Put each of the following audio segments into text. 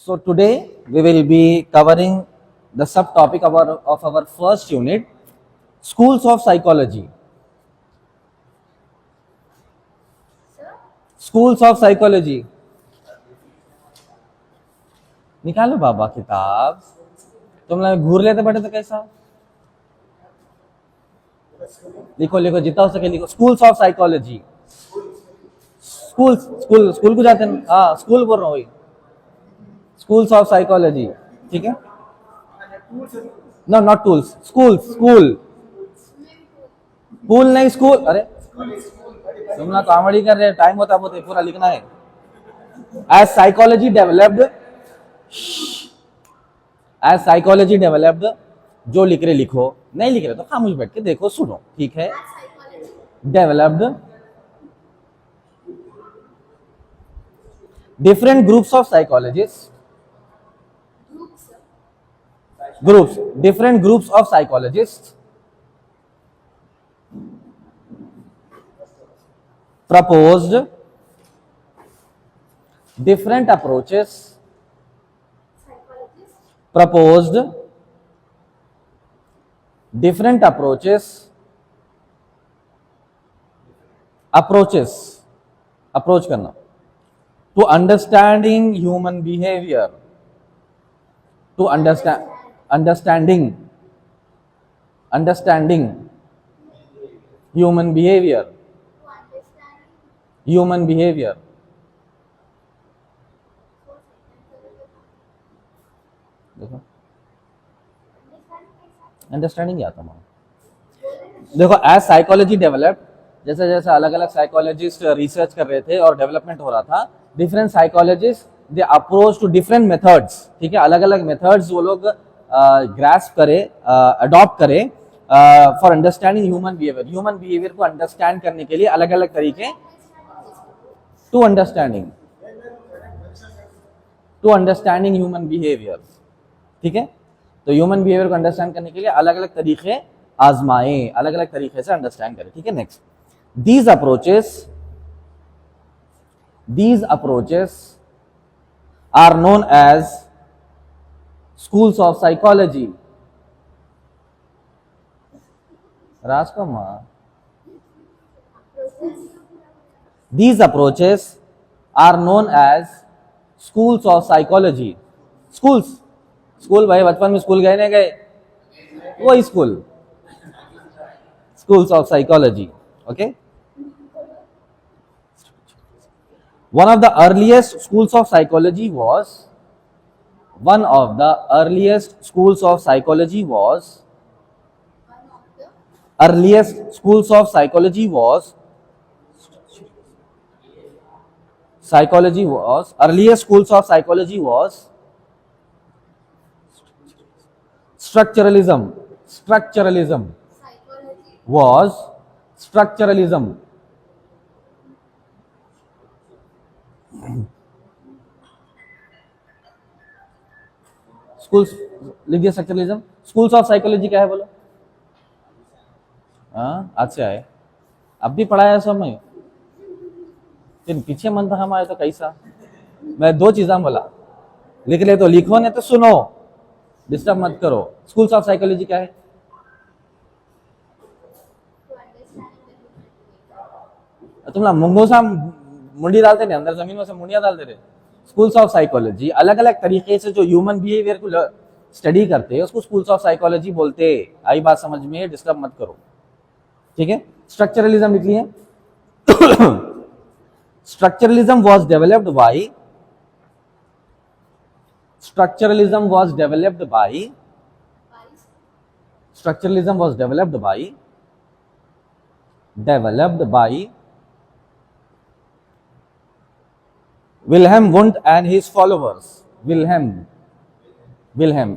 So today we will be covering the subtopic of our first unit, schools of psychology. Schools of psychology. निकालो बाबा किताब. तुम लोग घूर लेते बैठे तो कैसा? लिखो लिखो जितना हो सके लिखो. Schools of psychology. स्कूल को जाते हैं. हाँ स्कूल बोल रहा हूँ. Schools of psychology. ठीक है. No not tools. School pool नहीं स्कूल. अरे तुम ना कॉमेडी कर रहे. टाइम होता बोलते पूरा लिखना है. As psychology developed. जो लिख रहे लिखो, नहीं लिख रहे तो खामोश बैठ के देखो सुनो. ठीक है. Developed different groups of psychologists. Different groups of psychologists proposed different approaches. Approach करना. To understanding human behavior. Understanding human behavior. देखो अंडरस्टैंडिंग आता है. देखो एज साइकोलॉजी डेवलप्ड, जैसे जैसे अलग अलग साइकोलॉजिस्ट रिसर्च कर रहे थे और डेवलपमेंट हो रहा था, different psychologists they approach to different methods. ठीक है. अलग अलग मेथड्स वो लोग ग्रास्प करे, अडॉप्ट करे फॉर अंडरस्टैंडिंग ह्यूमन बिहेवियर को अंडरस्टैंड करने के लिए अलग अलग तरीके. To understanding human behaviour. ठीक है. तो ह्यूमन बिहेवियर को अंडरस्टैंड करने के लिए अलग अलग तरीके आजमाए, अलग अलग तरीके से अंडरस्टैंड करें. ठीक है. Next, these approaches are known as schools of psychology. Rajkumar, these approaches are known as schools of psychology. School भाई बचपन में स्कूल गए नहीं गए? वही school. Schools of psychology. Okay. One of the earliest schools of psychology was structuralism. Schools लिख दिया. Structuralism. Schools of psychology क्या है बोलो? हाँ अच्छा है. अब भी पढ़ाया सब में. फिर पीछे मन था हमारे तो कैसा. मैं दो चीज़ें बोला, लिख ले तो लिखो, नहीं तो सुनो, डिस्टर्ब मत करो. स्कूल्स ऑफ साइकोलॉजी क्या है? तुम लोग मुंगो सा मुंडी डालते थे अंदर, जमीन में से मुंडिया डालते थे. स्कूल्स ऑफ साइकोलॉजी अलग अलग तरीके से जो ह्यूमन बिहेवियर को स्टडी करते हैं उसको स्कूल्स ऑफ साइकोलॉजी बोलते हैं. आई बात समझ में? डिस्टर्ब मत करो. ठीक है. स्ट्रक्चरलिज्म लिख लिए. Structuralism was developed by Wilhelm Wundt and his followers. Wilhelm, Wilhelm,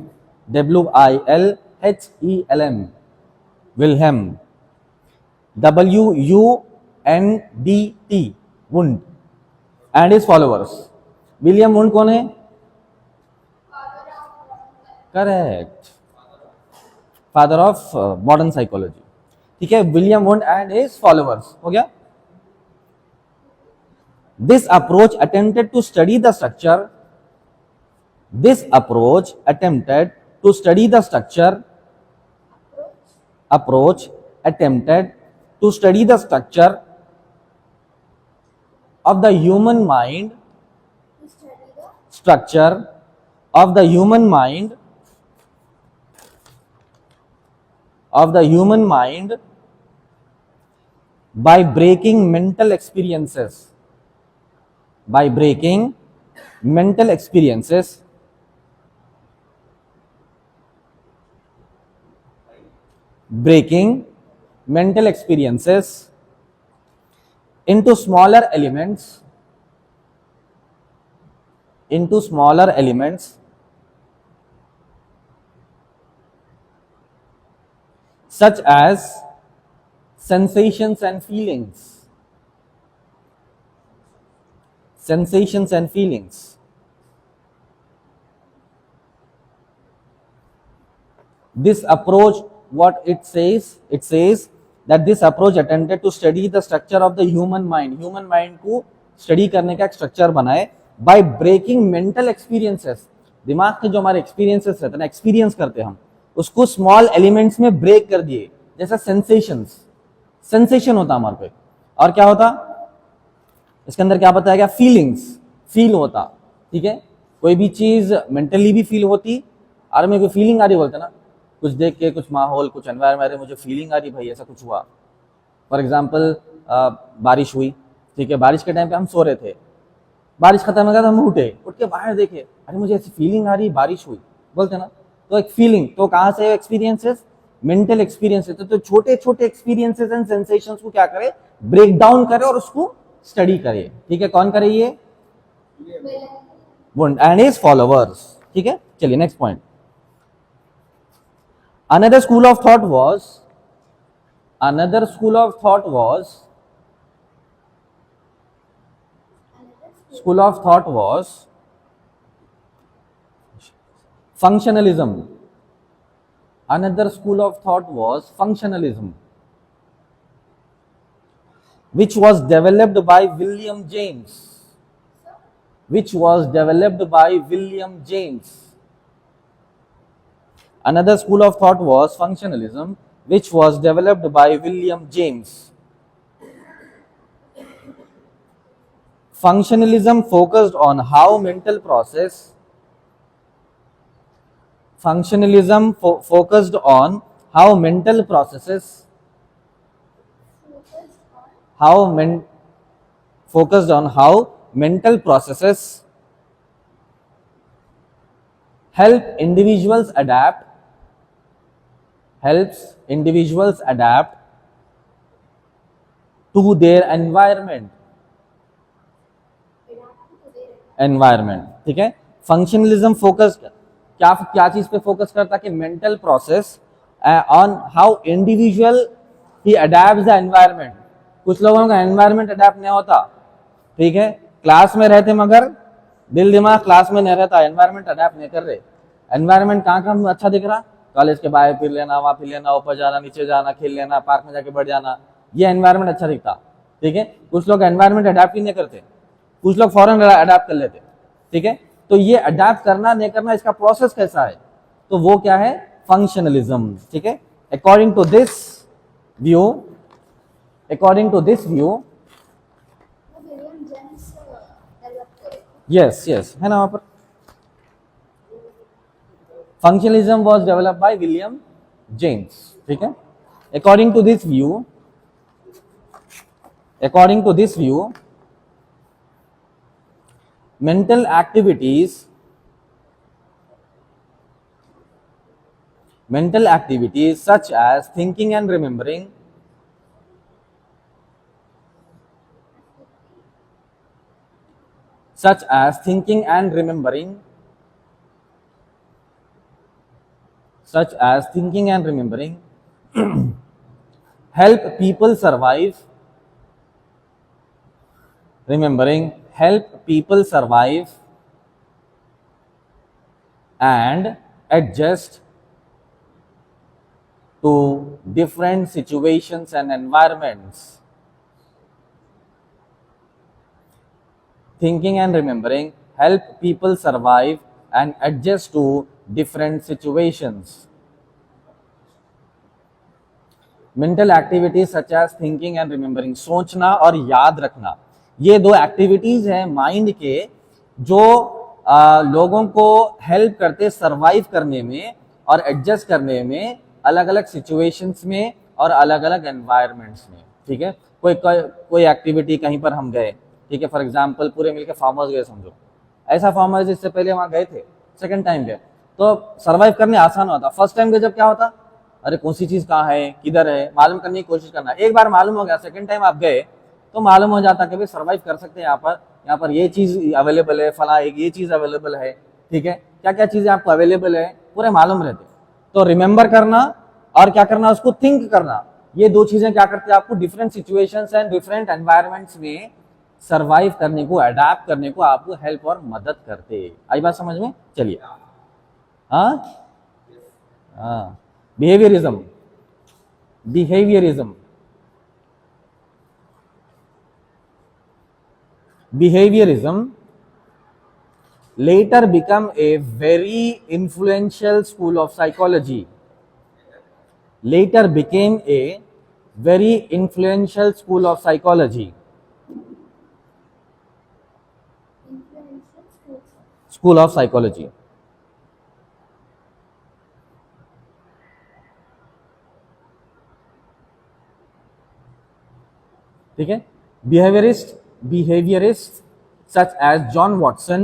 W-U-N-D-T, Wundt and his followers. William wound कौन है? Correct. Father of modern psychology. ठीक है. William wound and his followers. हो गया. This approach attempted to study the structure This approach attempted to study the structure approach attempted to study the structure of the human mind structure of the human mind by breaking mental experiences by breaking mental experiences breaking mental experiences into smaller elements such as sensations and feelings This approach, what it says that this approach attempted to study the structure of the human mind को study करने का एक structure बनाए by breaking mental experiences. दिमाग के जो हमारे experiences रहते हैं ना, एक्सपीरियंस करते हैं हम, उसको स्मॉल एलिमेंट्स में ब्रेक कर दिए. जैसा सेंसेशन होता हमारे पे, और क्या होता इसके अंदर, क्या बताया गया, फीलिंग्स, फील होता. ठीक है, कोई भी चीज मेंटली भी फील होती, और मेरे को फीलिंग आ रही बोलते ना, कुछ देख के, कुछ माहौल, कुछ एनवायरमेंट, मुझे फीलिंग आ रही भाई ऐसा कुछ हुआ. फॉर एग्जाम्पल बारिश हुई. ठीक है, बारिश के टाइम पे हम सो रहे थे, बारिश खत्म हो गया तो हम उठ के बाहर देखे, अरे मुझे ऐसी फीलिंग आ रही, बारिश हुई बोलते ना. तो एक फीलिंग, तो कहाँ से एक्सपीरियंसेस, मेंटल एक्सपीरियंसेस. तो छोटे छोटे एक्सपीरियंसेस एंड सेंसेशंस को क्या करे, ब्रेक डाउन करे और उसको स्टडी करे. ठीक है, कौन करे ये, वुंड एंड हिज फॉलोअर्स. ठीक है, चलिए next point. Another school of thought was functionalism. Another school of thought was functionalism, which was developed by William James. Another school of thought was functionalism, which was developed by William James. Functionalism focused on how mental process focused on how mental processes helps individuals adapt to their environment. ठीक है, functionalism focus क्या चीज पे focus करता है कि mental process on how individual ही adapts the environment. कुछ लोगों का एनवायरनमेंट अडेप्ट नहीं होता. ठीक है, क्लास में रहते मगर दिल दिमाग क्लास में नहीं रहता, एनवायरनमेंट अडेप्ट नहीं कर रहे. एनवायरनमेंट कहाँ अच्छा दिख रहा, कॉलेज के बाहर फिर लेना, वहां फिर लेना, ऊपर जाना, नीचे जाना, खेल लेना, पार्क में जाके बैठ जाना, ये एनवायरनमेंट अच्छा दिखता. ठीक है, कुछ लोग एनवायरनमेंट अडेप्ट ही नहीं करते, कुछ लोग फौरन अडेप्ट कर लेते. ठीक है, तो ये अडेप्ट करना नहीं करना, इसका प्रोसेस कैसा है, तो वो क्या है, फंक्शनलिज्म. ठीक है, according to this view yes है ना वहां पर, functionalism was developed by William James. ठीक है, according to this view mental activities such as thinking and remembering help people survive and adjust to different situations and environments. Thinking and remembering help people survive and adjust to different situations. Mental activities such as thinking and remembering, सोचना और याद रखना, ये दो activities हैं mind के जो लोगों को हेल्प करते सरवाइव करने में और एडजस्ट करने में अलग अलग सिचुएशंस में और अलग अलग एनवायरमेंट्स में। ठीक है, कोई एक्टिविटी कहीं पर हम गए, ठीक है, फॉर एग्जांपल पूरे मिलकर फार्म हाउस गए समझो, ऐसा फार्म हाउस इससे पहले वहां गए थे, सेकंड टाइम गए तो सर्वाइव करने आसान होता। फर्स्ट टाइम गए जब क्या होता, अरे कौन सी चीज कहाँ है किधर है मालूम करने की कोशिश करना, एक बार मालूम हो गया, सेकंड टाइम आप गए तो मालूम हो जाता कि भाई सर्वाइव कर सकते हैं यहाँ पर ये चीज अवेलेबल है, फला एक ये चीज अवेलेबल है, ठीक है, क्या क्या चीजें आपको अवेलेबल है पूरे मालूम रहते। तो रिमेंबर करना और क्या करना, उसको थिंक करना, ये दो चीजें क्या करते हैं आपको different situations and different environments में सर्वाइव करने को, अडेप्ट करने को आपको हेल्प और मदद करते। आई बात समझ में? चलिए, हाँ हाँ, behaviourism, behaviourism, behaviorism later become a very influential school of psychology, later became a very influential school of psychology, school of psychology। ठीक है, behaviorists such as John Watson,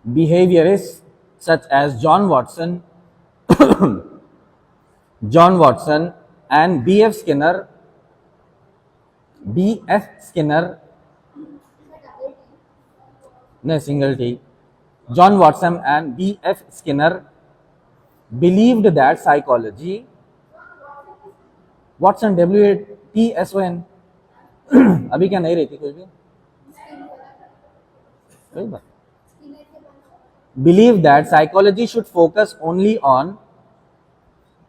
behaviorists such as John Watson, John Watson and B.F. Skinner, B.F. Skinner, no single T, John Watson and B.F. Skinner believed that psychology, Watson, WATSON, अभी क्या नहीं रहती कुछ भी, कोई बात, believed that psychology should focus only on,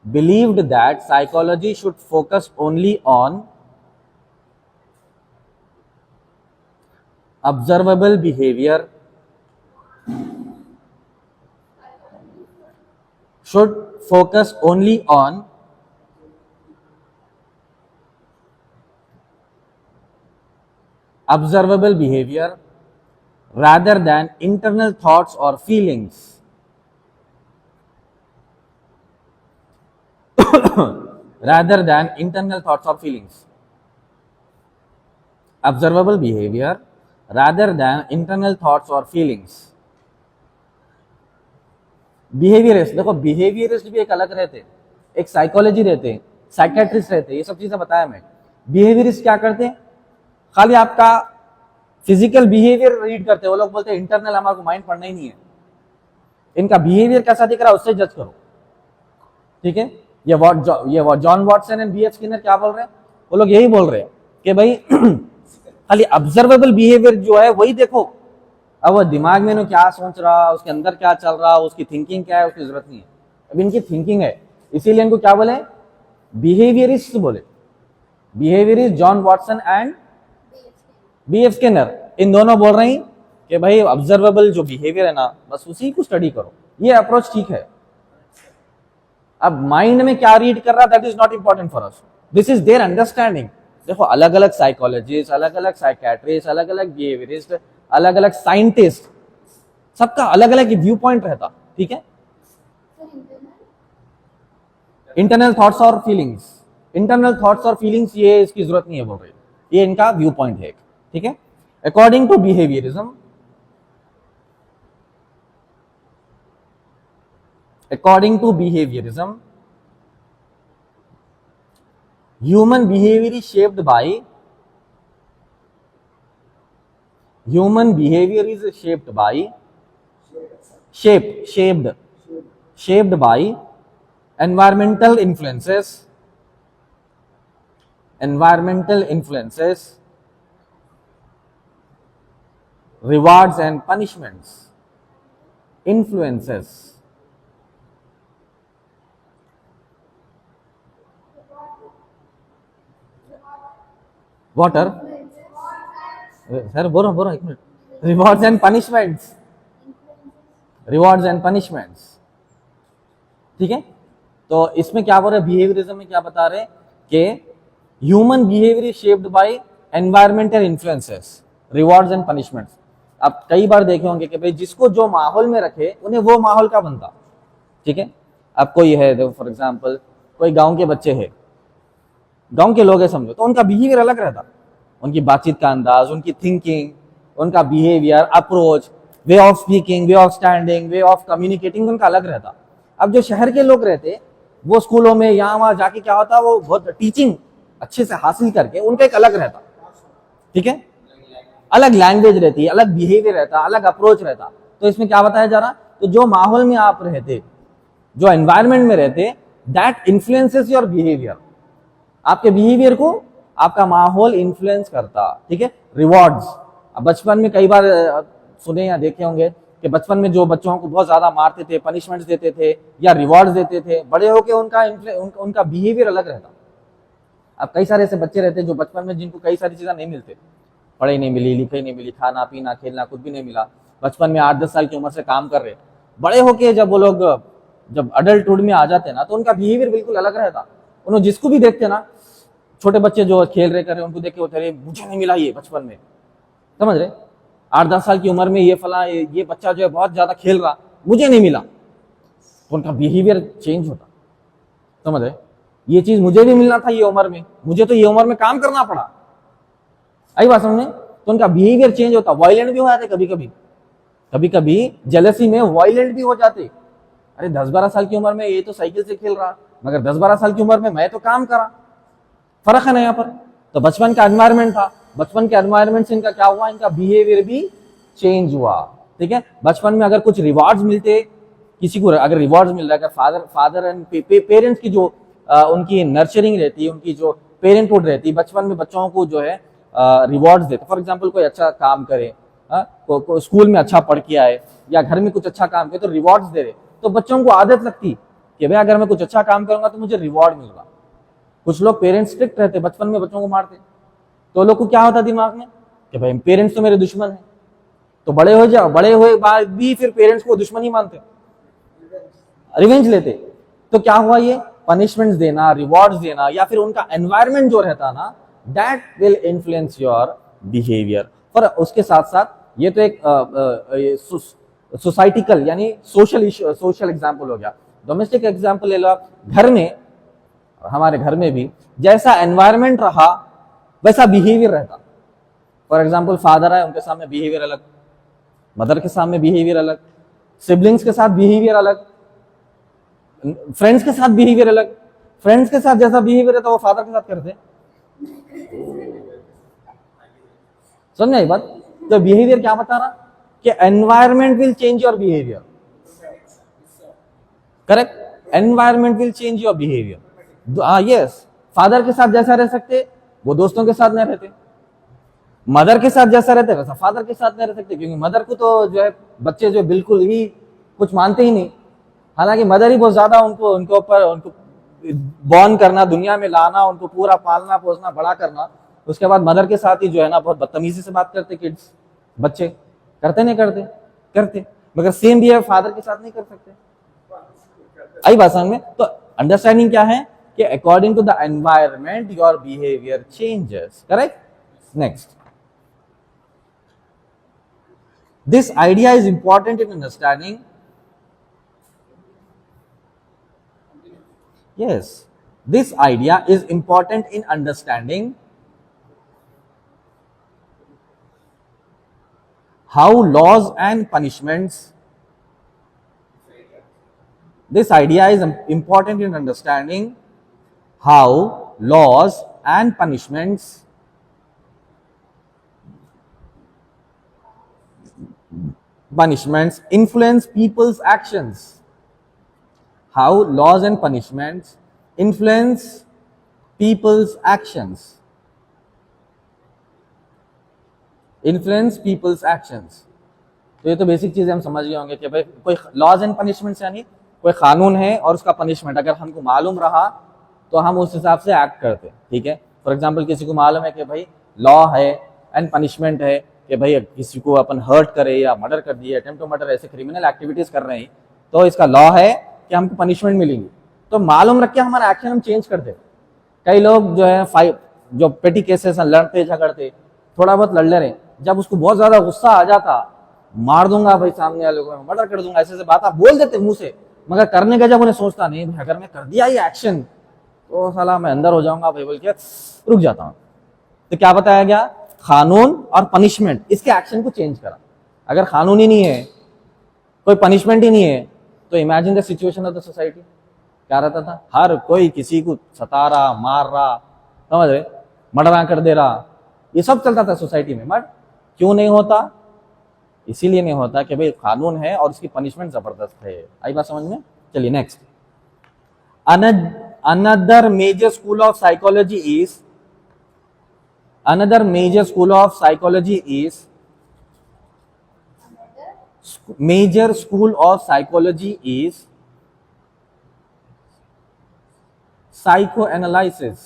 believed that psychology should focus only on observable behavior, should focus only on observable behavior rather than internal thoughts or feelings, rather than internal thoughts or feelings, observable behavior rather than internal thoughts or feelings। Behaviourist, देखो behaviourist भी एक अलग रहते, एक psychology रहते, psychiatrist रहते, ये सब चीजें बताया मैं। बिहेवियरिस्ट क्या करते हैं, खाली आपका फिजिकल बिहेवियर रीड करते हैं, वो लोग बोलते हैं इंटरनल हमारे को माइंड पढ़ना ही नहीं है, इनका बिहेवियर कैसा दिख रहा है उससे जज करो। ठीक है, ये John Watson and B.F. Skinner क्या बोल रहे हैं, वो लोग यही बोल रहे हैं कि भाई खाली ऑब्जर्वेबल बिहेवियर जो है वही देखो, अब वो दिमाग में क्या सोच रहा, उसके अंदर क्या चल रहा, उसकी थिंकिंग क्या है, उसकी जरूरत नहीं है। अब इनकी थिंकिंग है, इसीलिए इनको क्या बोले, बिहेवियरिस्ट बोले। Behaviourist John Watson and B.F. Skinner, इन दोनों बोल रहे हैं कि भाई ऑब्जर्वेबल जो बिहेवियर है ना बस उसी को स्टडी करो, ये अप्रोच ठीक है। अब माइंड में क्या रीड कर रहा that is not important for us, this is their understanding. देखो अलग अलग साइकोलॉजिस्ट, अलग अलग साइकेट्रिस्ट, अलग अलग बिहेवियरिस्ट, अलग अलग साइंटिस्ट, सबका अलग अलग व्यू पॉइंट रहता। ठीक है, इंटरनल थॉट्स और फीलिंग्स, इंटरनल थॉट्स और फीलिंग्स ये इसकी जरूरत नहीं है बोल रहे, ये इनका व्यू पॉइंट है। ठीक है, according to behaviourism, according to behaviorism, human behavior is shaped by, human behavior is shaped by, shaped by environmental influences, rewards and punishments, influences, water, sir बोलो एक minute, rewards and punishments, rewards and punishments, ठीक है। तो इसमें क्या बोल रहे हैं, बिहेवियरिज्म में क्या बता रहे हैं कि human behaviour is shaped by environmental influences, rewards and punishments. आप कई बार देखे होंगे कि भाई जिसको जो माहौल में रखे उन्हें वो माहौल का बनता, ठीक है। अब कोई है, देखो फॉर एग्जांपल कोई गांव के बच्चे हैं, गांव के लोग है समझो, तो उनका बिहेवियर अलग रहता, उनकी बातचीत का अंदाज, उनकी थिंकिंग, उनका behaviour, approach, way of speaking, way of standing, way of communicating उनका अलग रहता। अब जो शहर के लोग रहते वो स्कूलों में यहाँ वहां जाके क्या होता, वो बहुत टीचिंग अच्छे से हासिल करके उनका एक अलग रहता, ठीक है, अलग लैंग्वेज रहती है, अलग बिहेवियर रहता, अलग अप्रोच रहता। तो इसमें क्या बताया जा रहा, तो जो माहौल में आप रहते, जो एनवायरमेंट में रहते, दैट इन्फ्लुएंसेस योर बिहेवियर, आपके बिहेवियर को आपका माहौल इन्फ्लुएंस करता, ठीक है। रिवॉर्ड्स, अब बचपन में कई बार सुने या देखे होंगे कि बचपन में जो बच्चों को बहुत ज्यादा मारते थे, पनिशमेंट्स देते थे या रिवॉर्ड्स देते थे, बड़े होके उनका बिहेवियर अलग रहता। अब कई सारे ऐसे बच्चे रहते जो बचपन में जिनको कई सारी चीजें नहीं मिलते, पढ़ाई नहीं मिली, लिखाई नहीं मिली, खाना पीना खेलना कुछ भी नहीं मिला, बचपन में 8-10 साल की उम्र से काम कर रहे, बड़े होके जब वो लोग जब अडल्टहुड में आ जाते ना, तो उनका बिहेवियर बिल्कुल अलग रहता। उन्होंने जिसको भी देखते ना, छोटे बच्चे जो खेल रहे कर रहे, उनको देख के होते रहे, मुझे नहीं मिला ये बचपन में, समझ रहे, 8-10 साल की उम्र में ये फला ये बच्चा जो है बहुत ज्यादा खेल रहा, मुझे नहीं मिला, तो उनका बिहेवियर चेंज होता, समझ रहे, ये चीज मुझे भी मिलना था ये उम्र में, मुझे तो ये उम्र में काम करना पड़ा, आई बात समझ में, तो उनका बिहेवियर चेंज होता, वायलेंट भी हो जाते कभी कभी, कभी कभी जेलसी में वायलेंट भी हो जाते। अरे 10-12 साल की उम्र में ये तो साइकिल से खेल रहा, मगर 10-12 साल की उम्र में मैं तो काम करा, फर्क है ना यहाँ पर। तो बचपन का एनवायरमेंट था, बचपन के एनवायरमेंट से इनका क्या हुआ, इनका बिहेवियर भी चेंज हुआ, ठीक है। बचपन में अगर कुछ रिवॉर्ड्स मिलते, किसी को अगर रिवॉर्ड्स मिल रहा है, अगर फादर एंड पेरेंट्स की जो उनकी नर्चरिंग रहती है, उनकी जो पेरेंटहुड रहती है, बचपन में बच्चों को जो है रिवॉर्ड्स देते, फॉर एग्जाम्पल कोई अच्छा काम करे, स्कूल में अच्छा पढ़ के आए या घर में कुछ अच्छा काम करे तो रिवॉर्ड्स दे रहे, तो बच्चों को आदत लगती कि भाई अगर मैं कुछ अच्छा काम करूंगा तो मुझे रिवॉर्ड मिलेगा। कुछ लोग पेरेंट्स स्ट्रिक्ट रहते, बचपन में बच्चों को मारते, तो लोग को क्या होता दिमाग में कि भाई पेरेंट्स तो मेरे दुश्मन है, तो बड़े हो जाओ, बड़े हुए बाद भी फिर पेरेंट्स को दुश्मन ही मानते, रिवेंज लेते। तो क्या हुआ, ये पनिशमेंट्स देना, रिवॉर्ड्स देना, या फिर उनका एनवायरमेंट जो रहता ना, that will influence your behaviour. पर उसके साथ साथ ये तो एक सोसाइटिकल यानी सोशल एग्जाम्पल हो गया। डोमेस्टिक एग्जाम्पल ले लो आप, घर में, हमारे घर में भी जैसा एनवायरमेंट रहा वैसा बिहेवियर रहता। फॉर एग्जाम्पल फादर है, उनके सामने बिहेवियर अलग, मदर के सामने बिहेवियर अलग, सिबलिंग्स के साथ बिहेवियर अलग, फ्रेंड्स के साथ बिहेवियर अलग। फ्रेंड्स के साथ जैसा बिहेवियर है तो वो फादर के साथ करते, समझ में बात। तो बिहेवियर क्या बता रहा कि environment will change your behaviour, correct, environment will change your behaviour. Yes, father के साथ जैसा रह सकते वो दोस्तों के साथ नहीं रहते, मदर के साथ जैसा रहते वैसा फादर के साथ नहीं रह सकते, क्योंकि मदर को तो जो है बच्चे जो बिल्कुल ही कुछ मानते ही नहीं, हालांकि मदर ही बहुत ज्यादा उनको ऊपर उनको बॉर्न करना, दुनिया में लाना, उनको पूरा पालना पोसना बड़ा करना, उसके बाद मदर के साथ ही जो है ना बहुत बदतमीजी से बात करते किड्स, बच्चे करते नहीं करते, करते, मगर सेम बिहेवियर फादर के साथ नहीं कर सकते। आई बात समझ में। तो अंडरस्टैंडिंग क्या है कि according to the environment your behaviour changes, correct. Next, this idea is important in understanding, yes, this idea is important in understanding how laws and punishments, this idea is important in understanding how laws and punishments influence people's actions, how laws and punishments influence people's actions, influence people's actions। तो ये तो basic चीजें हम समझ गए होंगे कि भाई कोई लॉज एंड पनिशमेंट्स यानी कोई कानून है और उसका पनिशमेंट अगर हमको मालूम रहा तो हम उस हिसाब से एक्ट करते, ठीक है। फॉर एग्जांपल किसी को मालूम है कि भाई लॉ है एंड पनिशमेंट है कि भाई किसी को अपन हर्ट करे या मर्डर कर दिए, अटेम्प्ट टू मर्डर, ऐसे क्रिमिनल एक्टिविटीज कर रहे हैं, तो इसका लॉ है कि हमको पनिशमेंट मिलेगी। तो मालूम रख के हमारा एक्शन हम चेंज कर दे। कई लोग जो है जो पेटी केसेस लड़ते झगड़ते, थोड़ा बहुत लड़ ले रहे, जब उसको बहुत ज्यादा गुस्सा आ जाता, मार दूंगा भाई सामने वाले को, मर्डर कर दूंगा, ऐसे बात आप बोल देते मुंह से, मगर करने का जब उन्हें सोचता नहीं, अगर मैं कर दिया ये एक्शन तो साला मैं अंदर हो जाऊंगा भाई, बोल के रुक जाता हूं। तो क्या बताया गया, कानून और पनिशमेंट, इसके एक्शन को चेंज करा। अगर कानून ही नहीं है, कोई पनिशमेंट ही नहीं है, तो imagine the situation of the society, क्या रहता था, हर कोई किसी को सता रहा, मार रहा, समझ रहे, मर्डर कर दे रहा, ये सब चलता था सोसाइटी में। बट क्यों नहीं होता, इसीलिए नहीं होता कि भाई कानून है और उसकी पनिशमेंट जबरदस्त है। आई बात समझ में? चलिए next. Another major school of psychology is major school of psychology is psychoanalysis.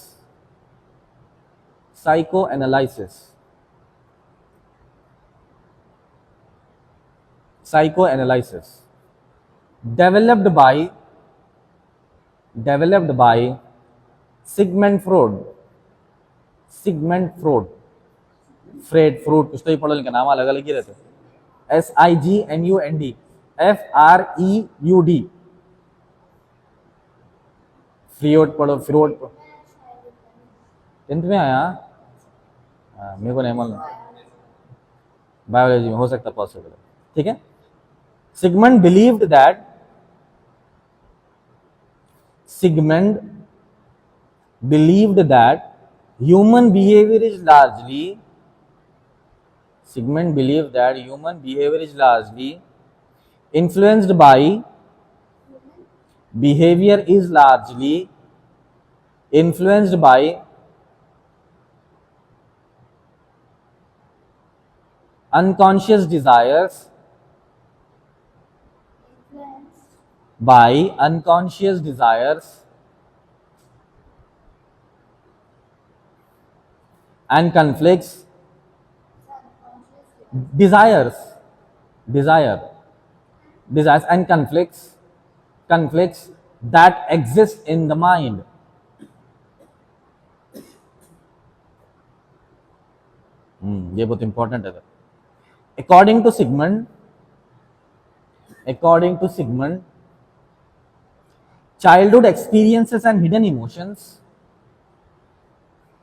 Developed by Sigmund Freud, कुछ तो ही पढ़ो, इनका नाम अलग अलग ही रहते, SIGNUND FREUD, फ्रीड पढ़ो, फ्रीड 10th में आया, मेरे को नहीं मालूम, बायोलॉजी में हो सकता पॉसिबल है, ठीक है। Sigmund believed that human behavior is largely influenced by unconscious desires, and conflicts, desires and conflicts that exist in the mind. ये बहुत इंपॉर्टेंट है। According to Sigmund, childhood experiences and hidden emotions.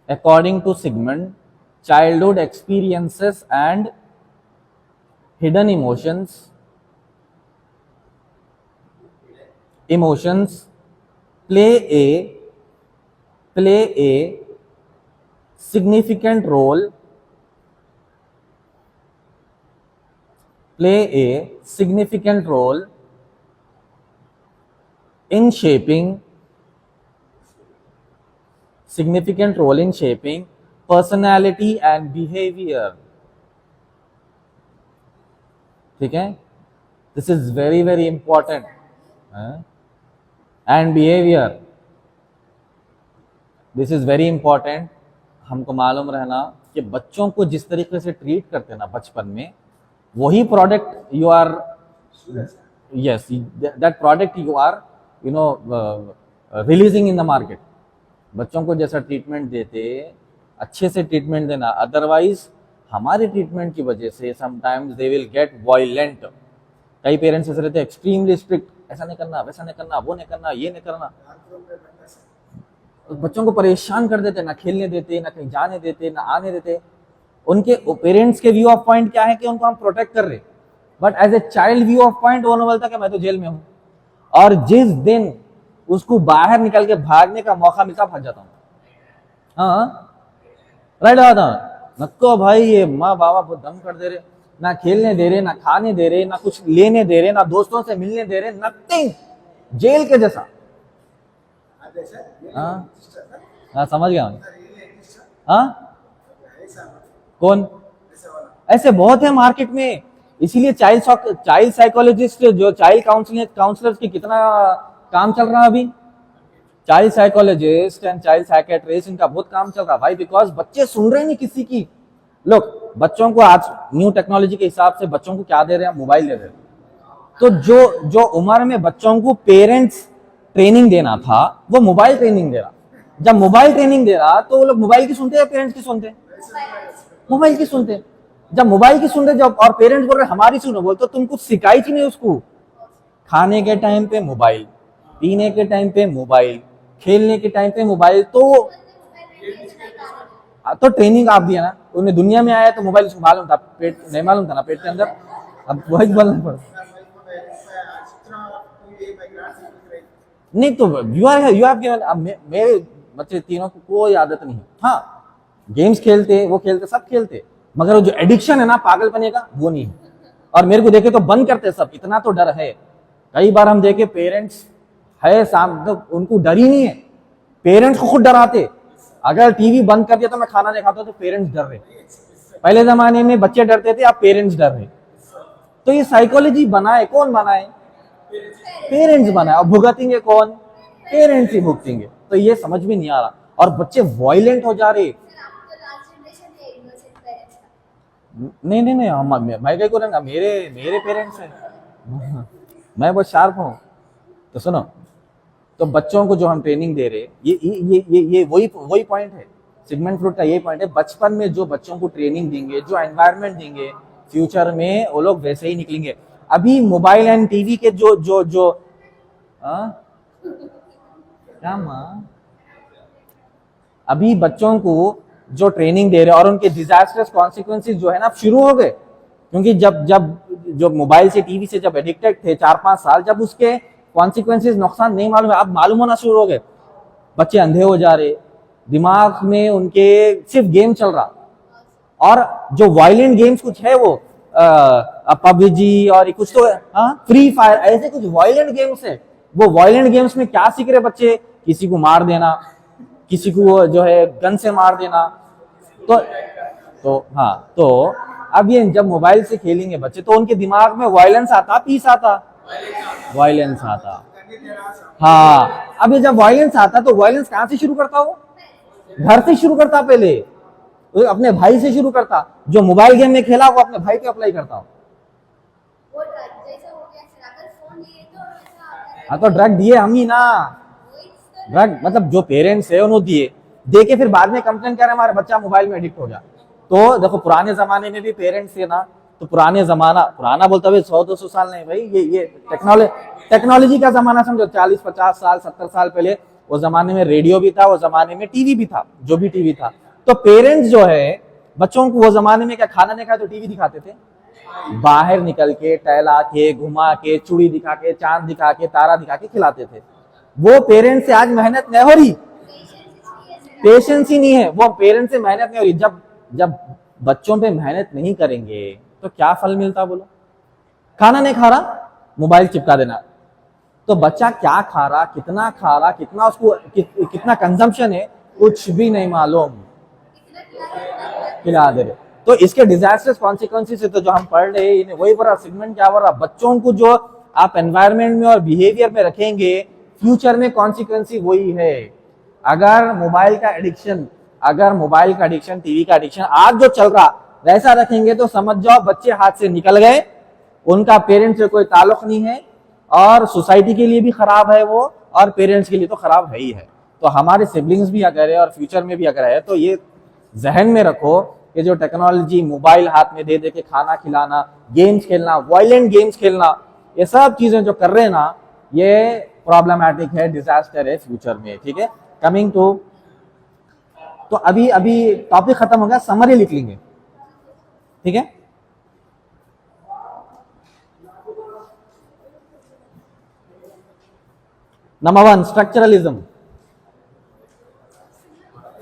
According to Sigmund, childhood experiences and hidden emotions play a significant role in shaping personality and behavior. ठीक है, this is very very important. And behavior, this is very important. हमको मालूम रहना कि बच्चों को जिस तरीके से ट्रीट करते हैं ना बचपन में, वही product you are, yes, that product you are releasing in the market. बच्चों को जैसा ट्रीटमेंट देते, अच्छे से ट्रीटमेंट देना, अदरवाइज हमारे ट्रीटमेंट की वजह से sometimes they will get violent. कई पेरेंट्स ऐसे रहते हैं एक्सट्रीमली स्ट्रिक्ट, ऐसा नहीं करना, वैसा नहीं करना, वो नहीं करना, ये नहीं करना, बच्चों को परेशान कर देते, ना खेलने देते, ना कहीं जाने देते, ना आने देते। उनके पेरेंट्स के व्यू ऑफ पॉइंट क्या है कि उनको हम प्रोटेक्ट कर रहे, but as a child view of point वो बोलता कि मैं तो जेल में हूं, और जिस दिन उसको बाहर निकल के भागने का मौका मिलता भाग जाता हूं। हाँ राइट आता नक्को भाई, ये माँ बाबा बहुत दम कर दे रहे, ना खेलने दे रहे, ना खाने दे रहे, ना कुछ लेने दे रहे, ना दोस्तों से मिलने दे रहे, नथिंग, जेल के जैसा। हाँ समझ गया। हाँ कौन, ऐसे बहुत है मार्केट में। इसीलिए चाइल्ड साइकोलॉजिस्ट, जो चाइल्ड काउंसलर्स की कितना काम चल रहा है अभी, child psychologist and child psychiatrist, इनका बहुत काम चल रहा है भाई, बिकॉज बच्चे सुन रहे नहीं किसी की। लोग बच्चों को आज न्यू टेक्नोलॉजी के हिसाब से बच्चों को क्या दे रहे हैं, मोबाइल दे रहे हैं। तो जो जो उम्र में बच्चों को पेरेंट्स ट्रेनिंग देना था वो मोबाइल ट्रेनिंग दे रहा। जब मोबाइल ट्रेनिंग दे रहा तो वो लोग मोबाइल की सुनते या पेरेंट्स की सुनते? मोबाइल की सुनते। जब मोबाइल की सुनते जब और पेरेंट्स बोल रहे हमारी सुनो, बोल तो तुम कुछ सिखाई थी नहीं उसको। खाने के टाइम पे मोबाइल, पीने के टाइम पे मोबाइल, खेलने के टाइम पे मोबाइल। तो ट्रेनिंग आप दिया ना, उन्हें दुनिया में आया तो मोबाइल उसको मालूम था, पेट नहीं मालूम था ना पेट के अंदर, अब वही बोलना पड़ा। नहीं तो यू हैव मेरे बच्चे तीनों को कोई आदत नहीं। हाँ गेम्स खेलते, वो खेलते, सब खेलते, मगर वो जो एडिक्शन है ना पागलपने का वो नहीं है। और मेरे को देखे तो बंद करते सब, इतना तो डर है। कई बार हम देखे पेरेंट्स है सामने तो उनको डर ही नहीं है, पेरेंट्स को खुद डराते। अगर टीवी बंद कर दिया तो मैं खाना नहीं खाता, तो पेरेंट्स डर रहे। पहले जमाने में बच्चे डरते थे, अब पेरेंट्स डर रहे। तो ये साइकोलॉजी बनाए कौन? बनाए पेरेंट्स बनाए। और भुगतेंगे कौन? पेरेंट्स ही भुगतेंगे। तो ये समझ में नहीं आ रहा और बच्चे वायलेंट हो जा रहे। नहीं नहीं नहीं, मैं क्या करूंगा, मेरे पेरेंट्स हैं, मैं बहुत शार्प हूँ। तो सुनो, तो बच्चों को जो हम ट्रेनिंग दे रहे, ये वही पॉइंट है, सिगमंड फ्रूड का यही पॉइंट है। बचपन में जो बच्चों को ट्रेनिंग देंगे, जो एनवायरनमेंट देंगे, फ्यूचर में वो लोग वैसे ही निकलेंगे। अभी मोबाइल एंड टीवी के जो क्या माँ, अभी बच्चों को जो ट्रेनिंग दे रहे और उनके डिजास्टर्स कॉन्सिक्वेंसेस जो है ना शुरू हो गए। क्योंकि जब जो मोबाइल से टीवी से जब एडिक्टेड थे 4-5 साल, जब उसके कॉन्सिक्वेंसेस नुकसान नहीं मालूम है, अब मालूम होना शुरू हो गए। बच्चे अंधे हो जा रहे, दिमाग में उनके सिर्फ गेम चल रहा। और जो वायलेंट गेम्स कुछ है वो पबजी और कुछ तो फ्री फायर, ऐसे कुछ वायलेंट गेम्स है। वो वायलेंट गेम्स में क्या सीख रहे बच्चे? किसी को मार देना, किसी को जो है गन से मार देना। तो अब ये जब मोबाइल से खेलेंगे बच्चे तो उनके दिमाग में वायलेंस आता, पीस आता, वायलेंस आता। हाँ, अब ये जब वायलेंस आता तो वायलेंस कहां से शुरू करता? हो घर से शुरू करता, पहले तो अपने भाई से शुरू करता। जो मोबाइल गेम में खेला वो अपने भाई पे अप्लाई करता हो। हाँ तो ड्रग दिए हम ही ना, ड्रग मतलब जो पेरेंट्स है उन्होंने दिए, दे के फिर बाद में कंप्लेन कर रहे हमारा बच्चा मोबाइल में एडिक्ट हो गया। तो देखो पुराने जमाने में भी पेरेंट्स थे ना, तो पुराना बोलते हुए 100-200 साल नहीं भाई, ये टेक्नोलॉजी का जमाना समझो, 40-50 साल 70 साल पहले। वो जमाने में रेडियो भी था, वो जमाने में टीवी भी था, जो भी टीवी था। तो पेरेंट्स जो है बच्चों को वो जमाने में क्या खाना नहीं खाया तो टीवी दिखाते थे, बाहर निकल के टहला के घुमा के चूड़ी दिखा के चांद दिखा के तारा दिखा के खिलाते थे। वो पेरेंट्स से आज मेहनत नहीं हो रही, पेशेंस ही नहीं है, वो पेरेंट्स से मेहनत नहीं हो रही। जब बच्चों पे मेहनत नहीं करेंगे तो क्या फल मिलता? बोलो, खाना नहीं खा रहा, मोबाइल चिपका देना। तो बच्चा क्या खा रहा, कितना उसको कितना कंजम्पशन है, कुछ भी नहीं मालूम, खिला दे रहे। तो इसके डिजास्टर्स कॉन्सिक्वेंसेस तो जो हम पढ़ रहे हैं वही बड़ा सिगमेंट क्या बोल रहा, बच्चों को जो आप एनवायरनमेंट में और बिहेवियर में रखेंगे फ्यूचर में कॉन्सिक्वेंस वही है। अगर मोबाइल का एडिक्शन, टीवी का एडिक्शन आज जो चल रहा वैसा रखेंगे तो समझ जाओ बच्चे हाथ से निकल गए, उनका पेरेंट्स से कोई ताल्लुक नहीं है, और सोसाइटी के लिए भी खराब है वो, और पेरेंट्स के लिए तो खराब है ही है। तो हमारे सिबलिंग्स भी अगर है और फ्यूचर में भी अगर है तो ये जहन में रखो कि जो टेक्नोलॉजी मोबाइल हाथ में दे दे के खाना खिलाना, गेम्स खेलना, वायलेंट गेम्स खेलना, ये सब चीजें जो कर रहे हैं ना, ये प्रॉब्लमैटिक है, डिजास्टर है फ्यूचर में। ठीक है, कमिंग टू, तो अभी टॉपिक खत्म हो गया, समरी लिख लेंगे। ठीक है, नंबर 1 स्ट्रक्चरलिज्म।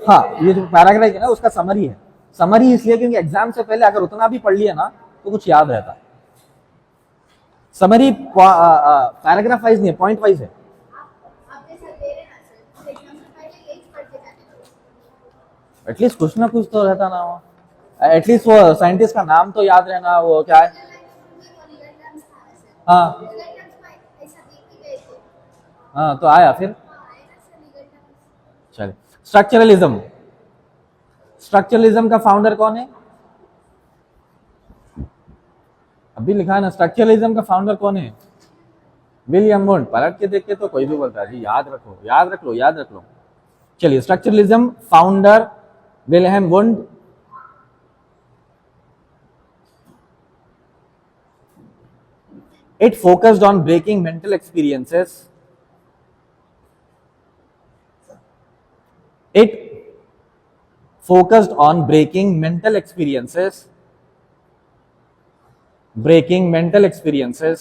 हाँ, ये जो पैराग्राफ है ना उसका समरी है। समरी इसलिए क्योंकि एग्जाम से पहले अगर उतना भी पढ़ लिया ना तो कुछ याद रहता। समरी पैराग्राफ वाइज नहीं है, पॉइंट वाइज है। एटलीस्ट कुछ ना कुछ तो रहता ना, वो एटलीस्ट वो साइंटिस्ट का नाम तो याद रहना, वो क्या है। हाँ हाँ, तो आया फिर। चलिए, स्ट्रक्चरलिज्म का फाउंडर कौन है? अभी लिखा है ना, स्ट्रक्चरलिज्म का फाउंडर कौन है? William wound. पलट के देख के तो कोई भी बोलता है जी, याद रखो, याद रख लो, याद रख लो। चलिए, structuralism founder William wound. It focused on breaking mental experiences. It focused on breaking mental experiences. Breaking mental experiences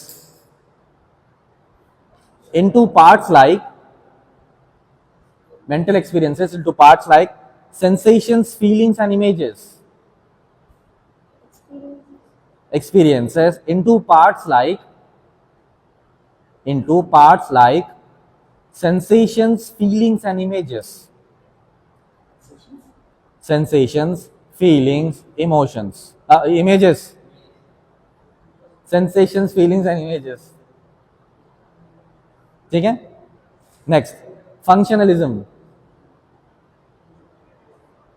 into parts like sensations, feelings, and images. Experiences into parts like sensations, feelings, and images. Sensations, feelings, emotions, images. Sensations, feelings, and images. ठीक है? Next, functionalism.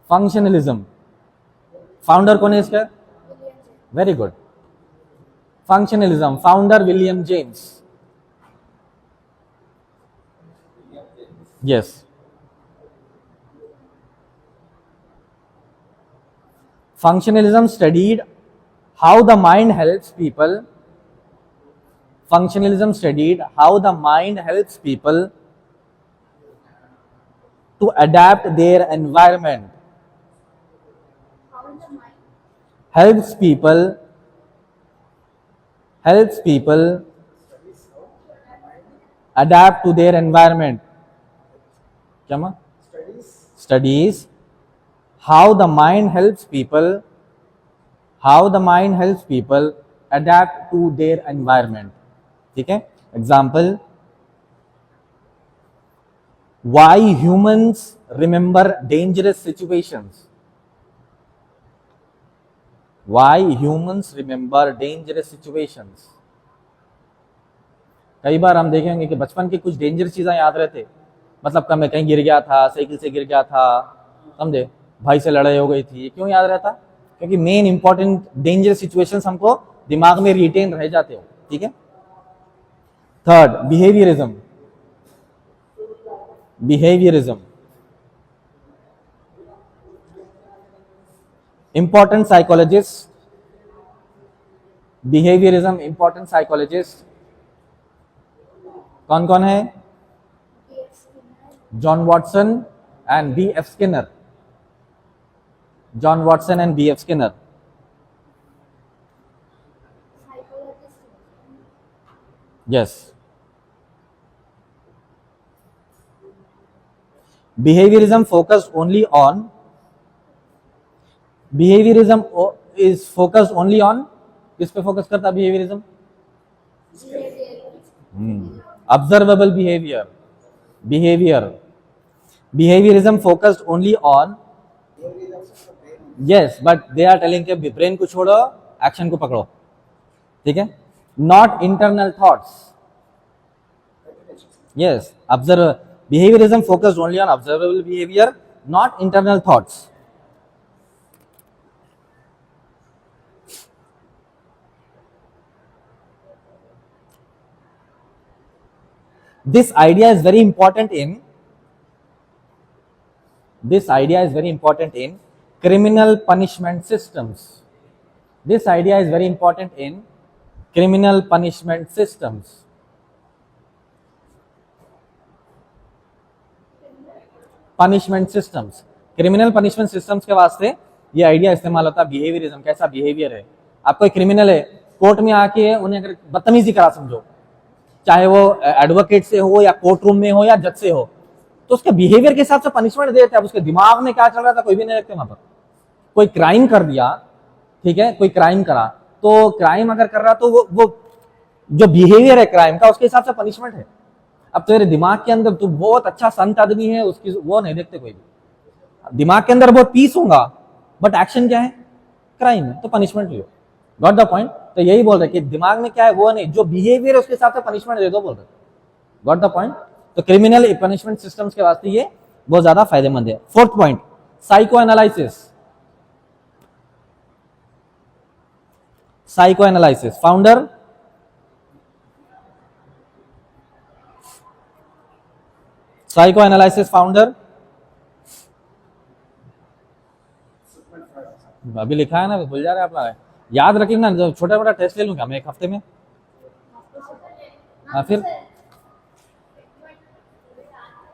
Functionalism. Founder कौन है इसका? Very good. Functionalism. Founder William James. Yes. Functionalism studied how the mind helps people. Functionalism studied how the mind helps people to adapt their environment. Helps people adapt to their environment. क्या माँ? Studies how the mind helps people adapt to their environment. ठीक है? Example, why humans remember dangerous situations. Why humans remember dangerous situations. कई बार हम देखेंगे कि बचपन की कुछ डेंजरस चीजें याद रहते, मतलब कम कहीं गिर गया था, साइकिल से गिर गया था, समझे, भाई से लड़ाई हो गई थी, क्यों याद रहता? क्योंकि मेन इंपॉर्टेंट डेंजरस सिचुएशंस हमको दिमाग में रिटेन रह जाते हो। ठीक है? Third, behaviourism. Important psychologist, behaviourism important psychologist कौन कौन है? John Watson and B.F. Skinner. John Watson and B.F. Skinner. Yes. Behaviorism is focused only on किस पे फोकस करता है behaviourism? Observable behavior. Behaviorism focused only on, yes, but they are telling कि brain को छोड़ो, एक्शन को पकड़ो। ठीक है? Not internal thoughts. Yes, behaviorism focused only on observable behavior, not internal thoughts. This idea is very important in criminal punishment systems. This idea is very important in criminal punishment systems. Punishment systems. Criminal punishment systems के वास्ते ये idea इस्तेमाल होता है। Behaviourism, कैसा behaviour है? आप कोई क्रिमिनल है, कोर्ट में आके उन्हें अगर बदतमीजी करा, समझो, चाहे वो एडवोकेट से हो या कोर्ट रूम में हो या जज से हो, तो उसके बिहेवियर के हिसाब से पनिशमेंट देते हैं। अब उसके दिमाग में क्या चल रहा था कोई भी नहीं देखते वहां पर। कोई क्राइम कर दिया, ठीक है, कोई क्राइम करा, तो क्राइम अगर कर रहा तो वो जो बिहेवियर है क्राइम का, उसके हिसाब से पनिशमेंट है। अब तेरे दिमाग के अंदर तू बहुत अच्छा संत आदमी है, उसकी वो नहीं देखते कोई भी। दिमाग के अंदर बहुत पीस होगा, बट एक्शन क्या है? क्राइम है, तो punishment Leo. Got the point? तो यही बोल रहे कि दिमाग में क्या है वो नहीं, जो बिहेवियर है उसके हिसाब से पनिशमेंट दे दो, बोल रहे। Got the point? तो क्रिमिनल पनिशमेंट सिस्टम्स के वास्ते ये बहुत ज्यादा फायदेमंद है। Fourth point, psycho analysis. Psychoanalysis founder, psychoanalysis founder अभी लिखा है ना, भूल जा रहे आप लोग, याद रखेंगे ना, जो छोटा मोटा टेस्ट ले लूंगा मैं एक हफ्ते में। हाँ फिर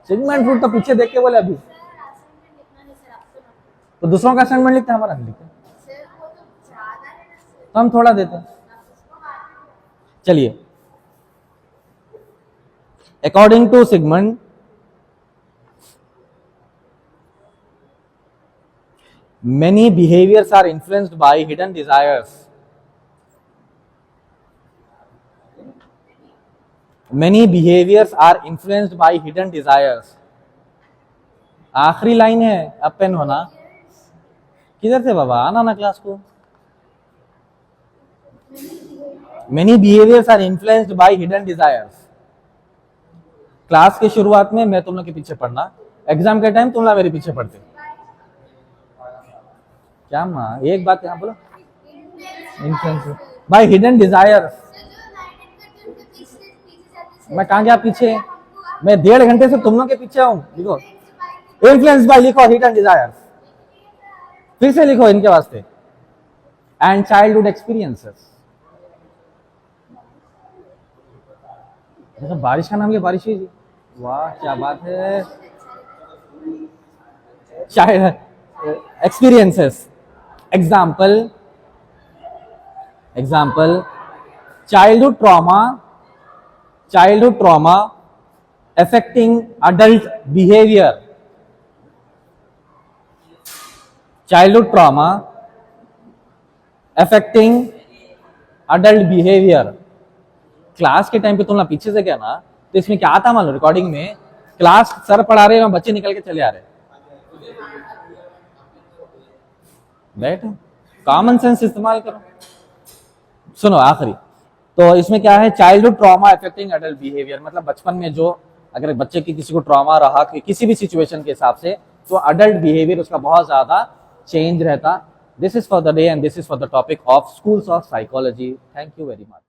सिगमेंट फ्रूट तो पीछे देख के बोले अभी, तो दूसरों का असाइनमेंट लिखते हैं, हमारा नहीं लिखते, तो हम थोड़ा देते हैं। चलिए, according to Sigmund, many behaviors are influenced by hidden desires. Many behaviors are influenced by hidden desires. आखिरी लाइन है, अब पेन होना। किधर थे बाबा, आना ना क्लास को। Many behaviors are influenced by hidden desires. Class की शुरुआत में मैं तुम लोग के पीछे पढ़ना, एग्जाम के टाइम तुम लोग मेरे पीछे पढ़ते। क्या माँ, एक बात यहाँ बोलो, इन्फ्लुएंस बाय हिडन डिजायर। मैं कहाँ गया पीछे, मैं 1.5 घंटे से तुम लोग के पीछे हूँ। लिखो इन्फ्लुएंस बाय, लिखो हिडन डिजायर, फिर से लिखो इनके वास्ते, एंड चाइल्डहुड एक्सपीरियंसेस। देखो बारिश का नाम क्या, बारिश ही, वाह क्या बात है। Child experiences, example childhood trauma affecting adult behavior, childhood trauma affecting adult behavior। Class के टाइम पे तुम लोग पीछे से गया ना, तो इसमें क्या आता मालूम, रिकॉर्डिंग में क्लास सर पढ़ा रहे हैं, बच्चे निकल के चले आ रहे हैं। बैठो, कॉमन सेंस इस्तेमाल करो। सुनो आखिरी, तो इसमें क्या है, childhood trauma affecting adult behaviour, मतलब बचपन में जो अगर बच्चे की किसी को ट्रॉमा रहा कि किसी भी सिचुएशन के हिसाब से, तो अडल्ट बिहेवियर उसका बहुत ज्यादा चेंज रहता। This is for the day and this is for the topic of schools of psychology. Thank you very much.